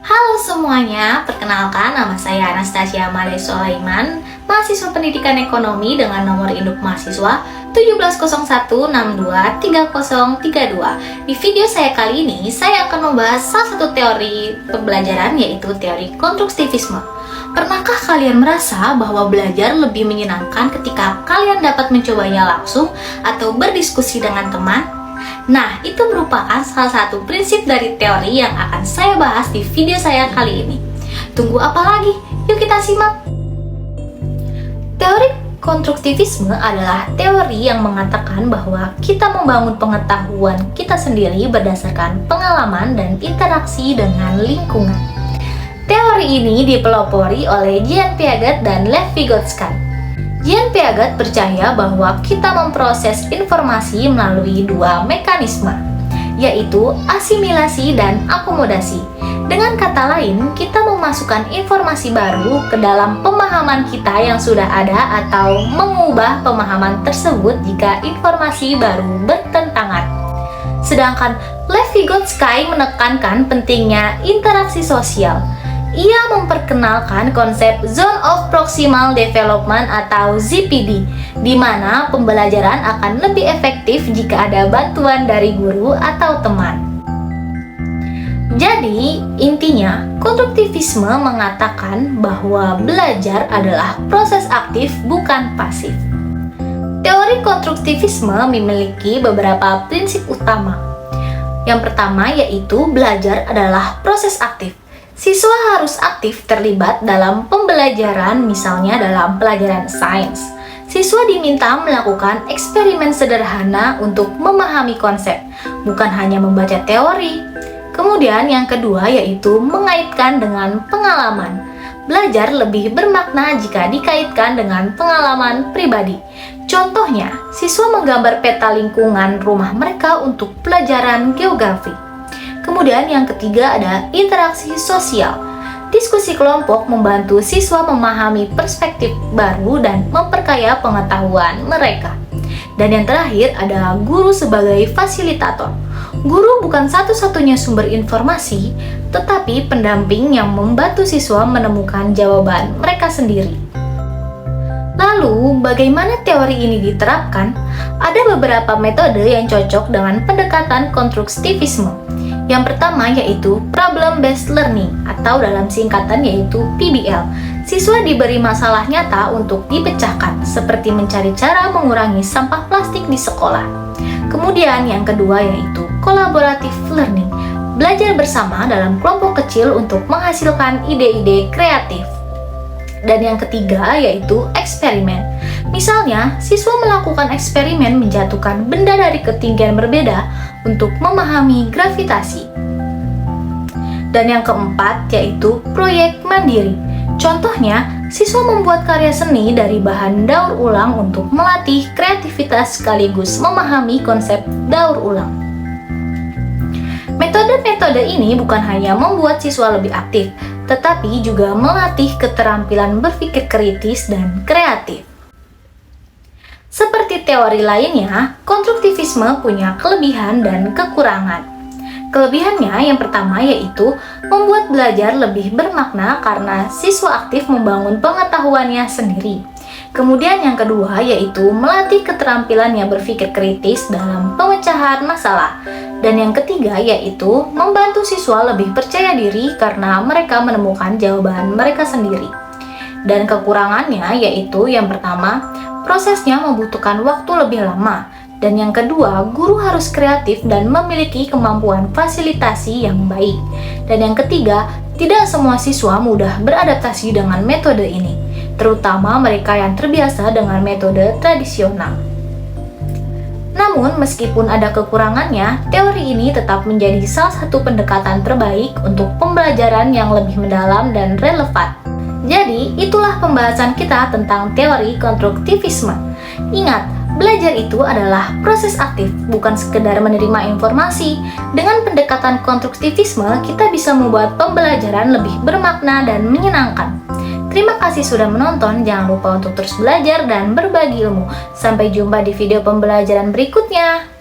Halo semuanya, perkenalkan nama saya Anastasia Made Sulaiman, mahasiswa pendidikan ekonomi dengan nomor induk mahasiswa 1701623032. Di video saya kali ini, saya akan membahas salah satu teori pembelajaran, yaitu teori konstruktivisme. Pernahkah kalian merasa bahwa belajar lebih menyenangkan ketika kalian dapat mencobanya langsung atau berdiskusi dengan teman? Nah, itu merupakan salah satu prinsip dari teori yang akan saya bahas di video saya kali ini. Tunggu apa lagi? Yuk kita simak! Teori konstruktivisme adalah teori yang mengatakan bahwa kita membangun pengetahuan kita sendiri berdasarkan pengalaman dan interaksi dengan lingkungan. Teori ini dipelopori oleh Jean Piaget dan Lev Vygotsky. Jean Piaget percaya bahwa kita memproses informasi melalui dua mekanisme, yaitu asimilasi dan akomodasi. Dengan kata lain, kita memasukkan informasi baru ke dalam pemahaman kita yang sudah ada atau mengubah pemahaman tersebut jika informasi baru bertentangan. Sedangkan Lev Vygotsky menekankan pentingnya interaksi sosial. Ia memperkenalkan konsep Zone of Proximal Development atau ZPD, di mana pembelajaran akan lebih efektif jika ada bantuan dari guru atau teman. Jadi, intinya, konstruktivisme mengatakan bahwa belajar adalah proses aktif bukan pasif. Teori konstruktivisme memiliki beberapa prinsip utama. Yang pertama yaitu belajar adalah proses aktif. Siswa harus aktif terlibat dalam pembelajaran, misalnya dalam pelajaran sains. Siswa diminta melakukan eksperimen sederhana untuk memahami konsep, bukan hanya membaca teori. Kemudian yang kedua yaitu mengaitkan dengan pengalaman. Belajar lebih bermakna jika dikaitkan dengan pengalaman pribadi. Contohnya, siswa menggambar peta lingkungan rumah mereka untuk pelajaran geografi. Kemudian yang ketiga ada interaksi sosial. Diskusi kelompok membantu siswa memahami perspektif baru dan memperkaya pengetahuan mereka. Dan yang terakhir ada guru sebagai fasilitator. Guru bukan satu-satunya sumber informasi, tetapi pendamping yang membantu siswa menemukan jawaban mereka sendiri. Lalu, bagaimana teori ini diterapkan? Ada beberapa metode yang cocok dengan pendekatan konstruktivisme. Yang pertama yaitu Problem Based Learning atau dalam singkatan yaitu PBL. Siswa diberi masalah nyata untuk dipecahkan, seperti mencari cara mengurangi sampah plastik di sekolah. Kemudian yang kedua yaitu Collaborative Learning. Belajar bersama dalam kelompok kecil untuk menghasilkan ide-ide kreatif. Dan yang ketiga yaitu eksperimen. Misalnya, siswa melakukan eksperimen menjatuhkan benda dari ketinggian berbeda untuk memahami gravitasi. Dan yang keempat yaitu proyek mandiri. Contohnya, siswa membuat karya seni dari bahan daur ulang untuk melatih kreativitas sekaligus memahami konsep daur ulang. Metode-metode ini bukan hanya membuat siswa lebih aktif, tetapi juga melatih keterampilan berpikir kritis dan kreatif. Seperti teori lainnya, konstruktivisme punya kelebihan dan kekurangan. Kelebihannya yang pertama yaitu membuat belajar lebih bermakna karena siswa aktif membangun pengetahuannya sendiri. Kemudian yang kedua yaitu melatih keterampilannya berpikir kritis dalam pemecahan masalah. Dan yang ketiga yaitu membantu siswa lebih percaya diri karena mereka menemukan jawaban mereka sendiri. Dan kekurangannya yaitu yang pertama, prosesnya membutuhkan waktu lebih lama. Dan yang kedua, guru harus kreatif dan memiliki kemampuan fasilitasi yang baik. Dan yang ketiga, tidak semua siswa mudah beradaptasi dengan metode ini, terutama mereka yang terbiasa dengan metode tradisional. Namun, meskipun ada kekurangannya, teori ini tetap menjadi salah satu pendekatan terbaik untuk pembelajaran yang lebih mendalam dan relevan. Jadi, itulah pembahasan kita tentang teori konstruktivisme. Ingat, belajar itu adalah proses aktif, bukan sekedar menerima informasi. Dengan pendekatan konstruktivisme, kita bisa membuat pembelajaran lebih bermakna dan menyenangkan. Terima kasih sudah menonton, jangan lupa untuk terus belajar dan berbagi ilmu. Sampai jumpa di video pembelajaran berikutnya.